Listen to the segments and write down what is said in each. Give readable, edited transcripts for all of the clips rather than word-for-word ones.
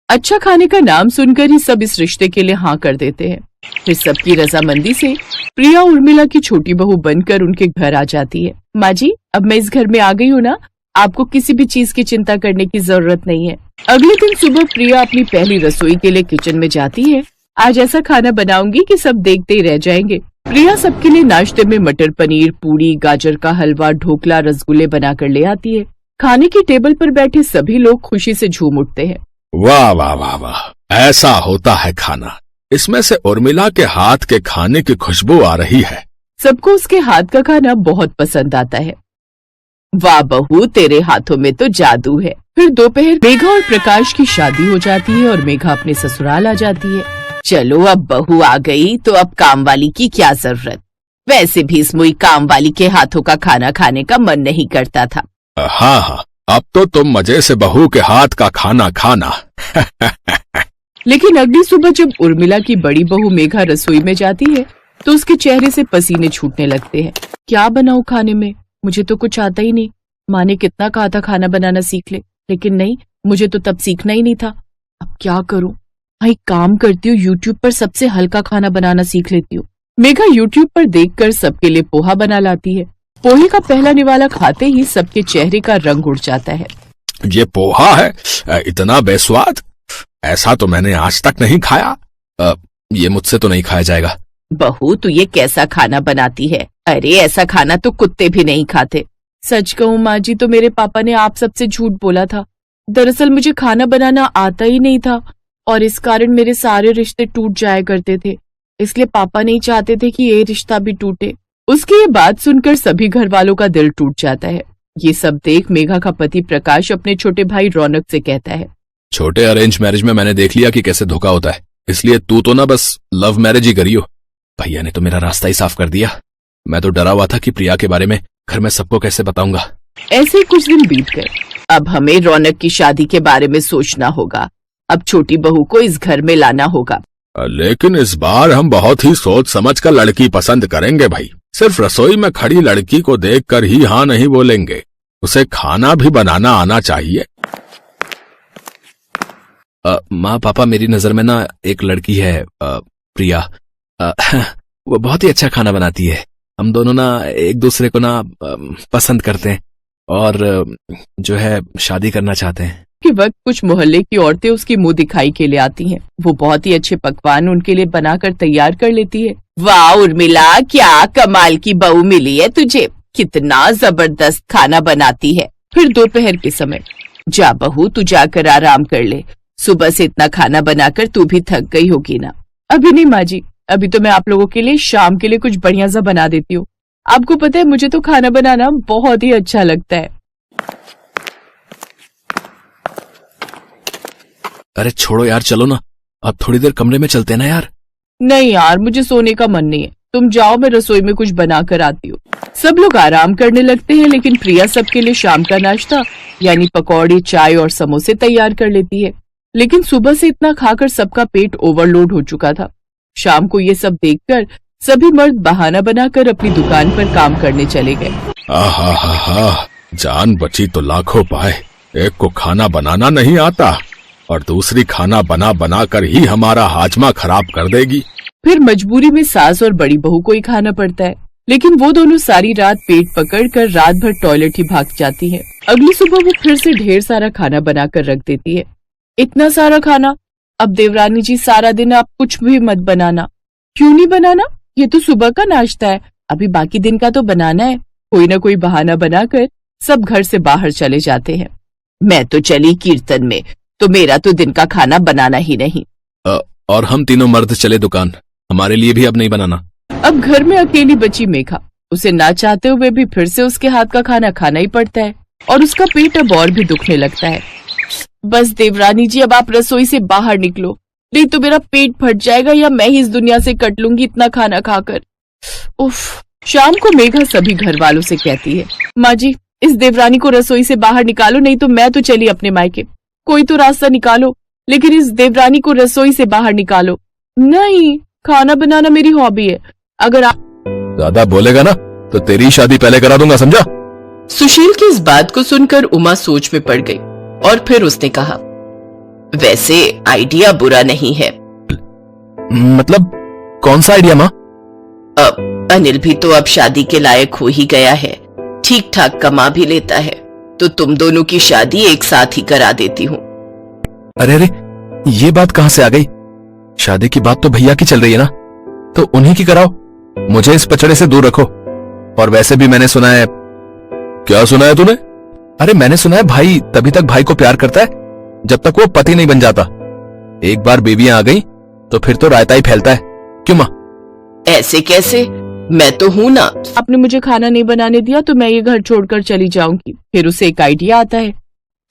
अच्छा खाने का नाम सुनकर ही सब इस रिश्ते के लिए हाँ कर देते हैं। फिर सबकी रजामंदी से प्रिया उर्मिला की छोटी बहू बनकर उनके घर आ जाती है। माँ जी, अब मैं इस घर में आ गई हूँ ना, आपको किसी भी चीज की चिंता करने की जरूरत नहीं है। अगले दिन सुबह प्रिया अपनी पहली रसोई के लिए किचन में जाती है। आज ऐसा खाना बनाऊंगी कि सब देखते ही रह जाएंगे। प्रिया सबके लिए नाश्ते में मटर पनीर, पूरी, गाजर का हलवा, ढोकला, रसगुल्ले बनाकर ले आती है। खाने की टेबल पर बैठे सभी लोग खुशी से झूम उठते हैं। वाह वाह वाह वाह, ऐसा होता है खाना। इसमें से उर्मिला के हाथ के खाने की खुशबू आ रही है। सबको उसके हाथ का खाना बहुत पसंद आता है। वाह बहू, तेरे हाथों में तो जादू है। फिर दोपहर मेघा और प्रकाश की शादी हो जाती है और मेघा अपने ससुराल आ जाती है। चलो, अब बहू आ गई तो अब काम वाली की क्या जरूरत। वैसे भी इस मुई काम वाली के हाथों का खाना खाने का मन नहीं करता था। हाँ हाँ, अब तो तुम मजे से बहू के हाथ का खाना खाना। लेकिन अगली सुबह जब उर्मिला की बड़ी बहू मेघा रसोई में जाती है तो उसके चेहरे से पसीने छूटने लगते हैं। क्या बनाऊं खाने में, मुझे तो कुछ आता ही नहीं। माँ ने कितना कहा था खाना बनाना सीख ले, लेकिन नहीं, मुझे तो तब सीखना ही नहीं था। अब क्या करूं? हाँ, एक काम करती हूँ, यूट्यूब पर सबसे हल्का खाना बनाना सीख लेती हूँ। मेघा यूट्यूब पर देखकर सबके लिए पोहा बना लाती है। पोहे का पहला निवाला खाते ही सबके चेहरे का रंग उड़ जाता है। ये पोहा है? इतना बेस्वाद? ऐसा तो मैंने आज तक नहीं खाया। ये मुझसे तो नहीं खाया जाएगा। बहू, तू ये कैसा खाना बनाती है? अरे ऐसा खाना तो कुत्ते भी नहीं खाते। सच कहूँ माँ जी, तो मेरे पापा ने आप सबसे झूठ बोला था। दरअसल मुझे खाना बनाना आता ही नहीं था और इस कारण मेरे सारे रिश्ते टूट जाया करते थे। इसलिए पापा नहीं चाहते थे कि ये रिश्ता भी टूटे। उसकी ये बात सुनकर सभी घर वालों का दिल टूट जाता है। ये सब देख मेघा का पति प्रकाश अपने छोटे भाई रौनक से कहता है, छोटे अरेंज मैरिज में मैंने देख लिया कि कैसे धोखा होता है, इसलिए तू तो ना बस लव मैरिज ही करियो। भैया ने तो मेरा रास्ता ही साफ कर दिया। मैं तो डरा हुआ था कि प्रिया के बारे में घर में सबको कैसे बताऊंगा। ऐसे कुछ दिन बीत गए। अब हमें रौनक की शादी के बारे में सोचना होगा। अब छोटी बहू को इस घर में लाना होगा। लेकिन इस बार हम बहुत ही सोच समझ कर लड़की पसंद करेंगे भाई। सिर्फ रसोई में खड़ी लड़की को देखकर ही हाँ नहीं बोलेंगे, उसे खाना भी बनाना आना चाहिए। माँ पापा, मेरी नजर में ना एक लड़की है, प्रिया। वो बहुत ही अच्छा खाना बनाती है। हम दोनों ना एक दूसरे को ना पसंद करते हैं और जो है शादी करना चाहते हैं। कि वक्त कुछ मोहल्ले की औरतें उसकी मुंह दिखाई के लिए आती हैं। वो बहुत ही अच्छे पकवान उनके लिए बनाकर तैयार कर लेती है। वाह उर्मिला, क्या कमाल की बहू मिली है तुझे, कितना जबरदस्त खाना बनाती है। फिर दोपहर के समय, जा बहू तू जाकर आराम कर ले, सुबह से इतना खाना बनाकर तू भी थक गई होगी ना। अभी नहीं माँ जी, अभी तो मैं आप लोगों के लिए शाम के लिए कुछ बढ़िया सा बना देती हूँ। आपको पता है मुझे तो खाना बनाना बहुत ही अच्छा लगता है। अरे छोड़ो यार, चलो ना, अब थोड़ी देर कमरे में चलते हैं ना यार। नहीं यार, मुझे सोने का मन नहीं है, तुम जाओ, मैं रसोई में कुछ बना कर आती हूँ। सब लोग आराम करने लगते हैं, लेकिन प्रिया सबके लिए शाम का नाश्ता यानी पकौड़ी, चाय और समोसे तैयार कर लेती है। लेकिन सुबह से इतना खाकर सबका पेट ओवरलोड हो चुका था। शाम को ये सब देखकर सभी मर्द बहाना बनाकर अपनी दुकान पर काम करने चले गए। आहा, जान बची तो लाखों पाए। एक को खाना बनाना नहीं आता और दूसरी खाना बना बना कर ही हमारा हाजमा खराब कर देगी। फिर मजबूरी में सास और बड़ी बहू को ही खाना पड़ता है, लेकिन वो दोनों सारी रात पेट पकड़कर रात भर टॉयलेट ही भाग जाती है। अगली सुबह वो फिर से ढेर सारा खाना बनाकर रख देती है। इतना सारा खाना, अब देवरानी जी सारा दिन आप कुछ भी मत बनाना। क्यों नहीं बनाना, ये तो सुबह का नाश्ता है, अभी बाकी दिन का तो बनाना है। कोई ना कोई बहाना बनाकर सब घर से बाहर चले जाते हैं। मैं तो चली कीर्तन में, तो मेरा तो दिन का खाना बनाना ही नहीं। और हम तीनों मर्द चले दुकान, हमारे लिए भी अब नहीं बनाना। अब घर में अकेली बची मेघा, उसे ना चाहते हुए भी फिर से उसके हाथ का खाना खाना ही पड़ता है और उसका पेट अब और भी दुखने लगता है। बस देवरानी जी, अब आप रसोई से बाहर निकलो, नहीं तो मेरा पेट फट जाएगा या मैं ही इस दुनिया से कट लूंगी इतना खाना खाकर। उफ। शाम को मेघा सभी घर वालों से कहती है, माँ जी इस देवरानी को रसोई से बाहर निकालो, नहीं तो मैं तो चली अपने मायके। कोई तो रास्ता निकालो, लेकिन इस देवरानी को रसोई से बाहर निकालो। नहीं, खाना बनाना मेरी हॉबी है, अगर आप ज्यादा बोलेगा ना तो तेरी शादी पहले करा दूंगा, समझा। सुशील की इस बात को सुनकर उमा सोच में पड़ गई और फिर उसने कहा, वैसे आइडिया बुरा नहीं है। मतलब कौन सा आइडिया माँ? अब अनिल भी तो अब शादी के लायक हो ही गया है, ठीक ठाक कमा भी लेता है, तो तुम दोनों की शादी एक साथ ही करा देती हूँ। अरे अरे, ये बात कहाँ से आ गई? शादी की बात तो भैया की चल रही है ना, तो उन्हीं की कराओ। मुझे इस पचड़े से दूर रखो। और वैसे भी मैंने सुना है। क्या सुना है तूने? अरे मैंने सुना है भाई तभी तक भाई को प्यार करता है जब तक वो पति नहीं बन जाता। एक बार बेबियां आ गई तो फिर तो रायता ही फैलता है। क्यों माँ? ऐसे कैसे? मैं तो हूं ना। आपने मुझे खाना नहीं बनाने दिया तो मैं ये घर छोड़कर चली जाऊंगी। फिर उसे एक आइडिया आता है,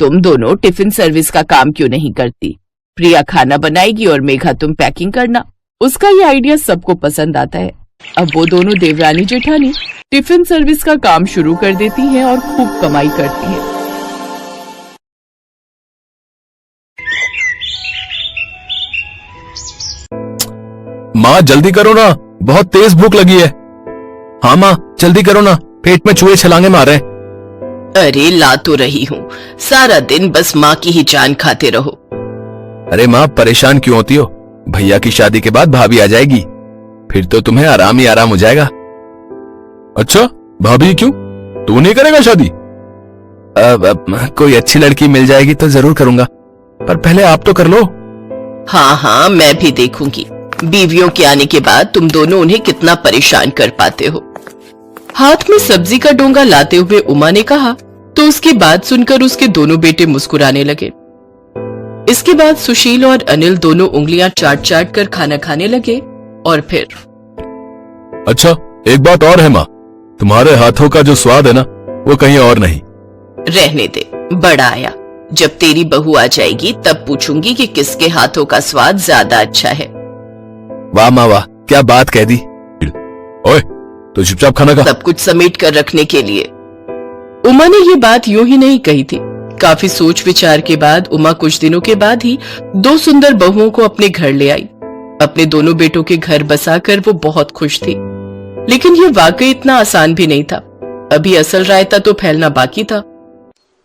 तुम दोनों टिफिन सर्विस का काम क्यों नहीं करती? प्रिया खाना बनाएगी और मेघा तुम पैकिंग करना। उसका ये आइडिया सबको पसंद आता है। अब वो दोनों देवरानी जेठानी टिफिन सर्विस का काम शुरू कर देती हैं और खूब कमाई करती हैं। माँ जल्दी करो ना, बहुत तेज भूख लगी है। हाँ माँ जल्दी करो ना, पेट में चूहे छलांगे मार रहे हैं। अरे ला तो रही हूँ, सारा दिन बस माँ की ही जान खाते रहो। अरे माँ परेशान क्यों होती हो? भैया की शादी के बाद भाभी आ जाएगी, फिर तो तुम्हें आराम ही आराम हो जाएगा। अच्छा भाभी क्यों? तू नहीं करेगा शादी? अब कोई अच्छी लड़की मिल जाएगी तो जरूर करूंगा, पर पहले आप तो कर लो। हाँ हाँ मैं भी देखूंगी बीवियों के आने के बाद तुम दोनों उन्हें कितना परेशान कर पाते हो। हाथ में सब्जी का डोंगा लाते हुए उमा ने कहा, तो उसकी बात सुनकर उसके दोनों बेटे मुस्कुराने लगे। इसके बाद सुशील और अनिल दोनों उंगलियां चाट चाट कर खाना खाने लगे और फिर। अच्छा एक बात और है माँ, तुम्हारे हाथों का जो स्वाद है ना वो कहीं और नहीं। रहने दे, बड़ा आया। जब तेरी बहू आ जाएगी तब पूछूंगी कि किसके हाथों का स्वाद ज्यादा अच्छा है। वाह माँ वाह, क्या बात कह दी। ओए तो चुपचाप खाना खा। सब कुछ समेट कर रखने के लिए। उमा ने ये बात यूं ही नहीं कही थी। काफी सोच विचार के बाद उमा कुछ दिनों के बाद ही दो सुंदर बहुओं को अपने घर ले आई। अपने दोनों बेटों के घर बसाकर वो बहुत खुश थी, लेकिन ये वाकई इतना आसान भी नहीं था। अभी असल रायता तो फैलना बाकी था।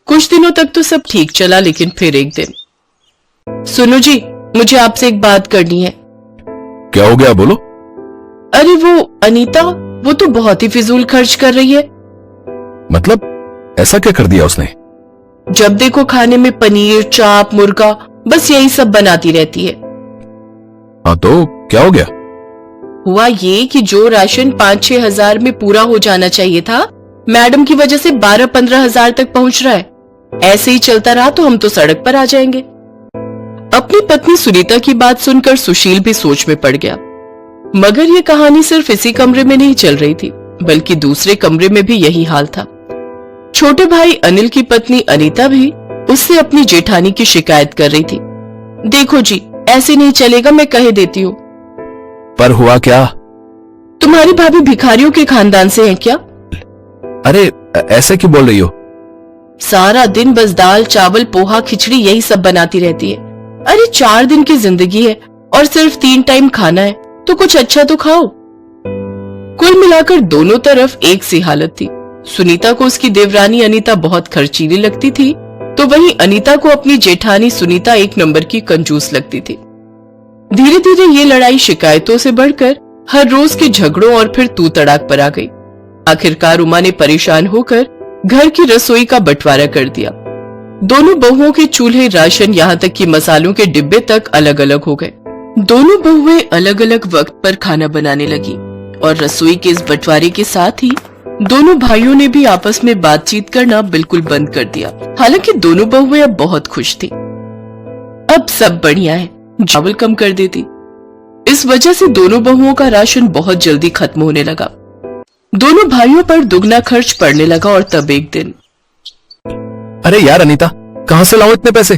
कुछ दिनों तक तो सब ठीक चला, लेकिन फिर एक दिन। सुनो जी, मुझे आपसे एक बात करनी है। क्या हो गया बोलो। अरे वो अनीता, वो तो बहुत ही फिजूल खर्च कर रही है। मतलब ऐसा क्या कर दिया उसने? जब देखो खाने में पनीर, चाप, मुर्गा, बस यही सब बनाती रहती है। हाँ तो क्या हो गया? हुआ ये कि जो राशन 5-6 हजार में पूरा हो जाना चाहिए था, मैडम की वजह से 12-15 हजार तक पहुंच रहा है। ऐसे ही चलता रहा तो हम तो सड़क पर आ जाएंगे। अपनी पत्नी सुनीता की बात सुनकर सुशील भी सोच में पड़ गया। मगर ये कहानी सिर्फ इसी कमरे में नहीं चल रही थी, बल्कि दूसरे कमरे में भी यही हाल था। छोटे भाई अनिल की पत्नी अनीता भी उससे अपनी जेठानी की शिकायत कर रही थी। देखो जी, ऐसे नहीं चलेगा, मैं कह देती हूँ। पर हुआ क्या? तुम्हारी भाभी भिखारियों के खानदान से है क्या? अरे ऐसे क्यों बोल रही हो? सारा दिन बस दाल, चावल, पोहा, खिचड़ी यही सब बनाती रहती है। अरे 4 दिन की जिंदगी है और सिर्फ 3 टाइम खाना है, तो कुछ अच्छा तो खाओ। कुल मिलाकर दोनों तरफ एक सी हालत थी। सुनीता को उसकी देवरानी अनीता बहुत खर्चीली लगती थी, तो वहीं अनीता को अपनी जेठानी सुनीता एक नंबर की कंजूस लगती थी। धीरे धीरे ये लड़ाई शिकायतों से बढ़कर हर रोज के झगड़ों और फिर तू तड़ाक पर आ गई। आखिरकार उमा ने परेशान होकर घर की रसोई का बंटवारा कर दिया। दोनों बहुओं के चूल्हे, राशन, यहाँ तक कि मसालों के डिब्बे तक अलग अलग हो गए। दोनों बहुएं अलग अलग वक्त पर खाना बनाने लगी और रसोई के इस बंटवारे के साथ ही दोनों भाइयों ने भी आपस में बातचीत करना बिल्कुल बंद कर दिया। हालांकि दोनों बहुएं अब बहुत खुश थी। अब सब बढ़िया है, चावल कम कर देती। इस वजह से दोनों बहुओं का राशन बहुत जल्दी खत्म होने लगा। दोनों भाइयों पर दुगना खर्च पड़ने लगा और तब एक दिन। अरे यार अनीता, कहां से लाऊं इतने पैसे?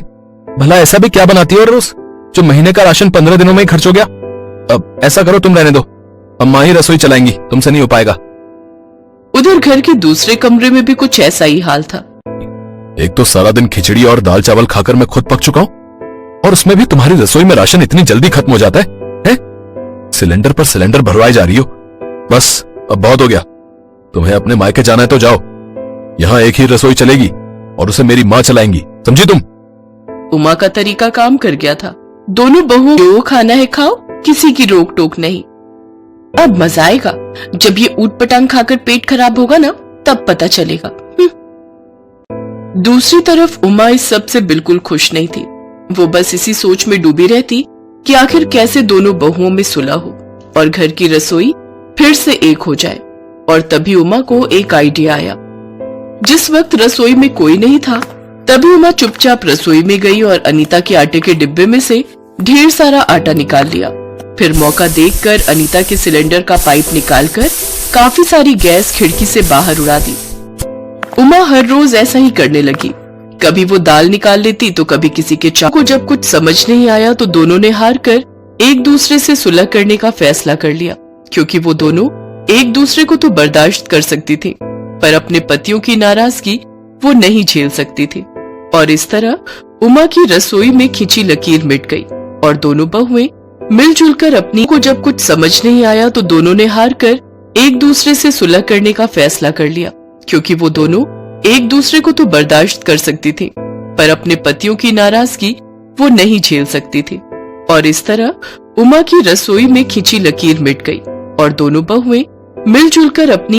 भला ऐसा भी क्या बनाती हो रोज जो महीने का राशन 15 दिनों में ही खर्च हो गया? अब ऐसा करो, तुम रहने दो, अम्मा ही रसोई चलाएंगी, तुमसे नहीं हो पाएगा। उधर घर के दूसरे कमरे में भी कुछ ऐसा ही हाल था। एक तो सारा दिन खिचड़ी और दाल चावल खाकर मैं खुद पक चुका हूं, और उसमें भी तुम्हारी रसोई में राशन इतनी जल्दी खत्म हो जाता है? सिलेंडर पर सिलेंडर भरवाए जा रही हो। बस अब बहुत हो गया, तुम्हें अपने मायके जाना है तो जाओ। यहाँ एक ही रसोई चलेगी और उसे मेरी माँ चलाएंगी, समझी तुम? उमा का तरीका काम कर गया था। दोनों बहुओं जो खाना है खाओ, किसी की रोक टोक नहीं। अब मजा आएगा, जब ये ऊट पटांग खाकर पेट खराब होगा ना, तब पता चलेगा। दूसरी तरफ उमा इस सब से बिल्कुल खुश नहीं थी। वो बस इसी सोच में डूबी रहती कि आखिर कैसे दोनों बहुओं में सुलह हो और घर की रसोई फिर से एक हो जाए। और तभी उमा को एक आइडिया आया। जिस वक्त रसोई में कोई नहीं था, तभी उमा चुपचाप रसोई में गई और अनीता के आटे के डिब्बे में से ढेर सारा आटा निकाल लिया। फिर मौका देखकर अनीता के सिलेंडर का पाइप निकालकर काफी सारी गैस खिड़की से बाहर उड़ा दी। उमा हर रोज ऐसा ही करने लगी। कभी वो दाल निकाल लेती तो कभी किसी के चाकू को। जब कुछ समझ नहीं आया तो दोनों ने हार कर एक दूसरे से सुलह करने का फैसला कर लिया, क्योंकि वो दोनों एक दूसरे को तो बर्दाश्त कर सकती थी, पर अपने पतियों की नाराजगी वो नहीं झेल सकती थी। और इस तरह उमा की रसोई में खिंची लकीर मिट गई और दोनों बहुएं मिलजुल कर अपनी को। जब कुछ समझ नहीं आया तो दोनों ने हार कर एक दूसरे से सुलह करने का फैसला कर लिया, क्योंकि वो दोनों एक दूसरे को तो बर्दाश्त कर सकती थी, पर अपने पतियों की नाराजगी वो नहीं झेल सकती थी। और इस तरह उमा की रसोई में खिंची लकीर मिट गई और दोनों बहुएं मिलजुल कर अपनी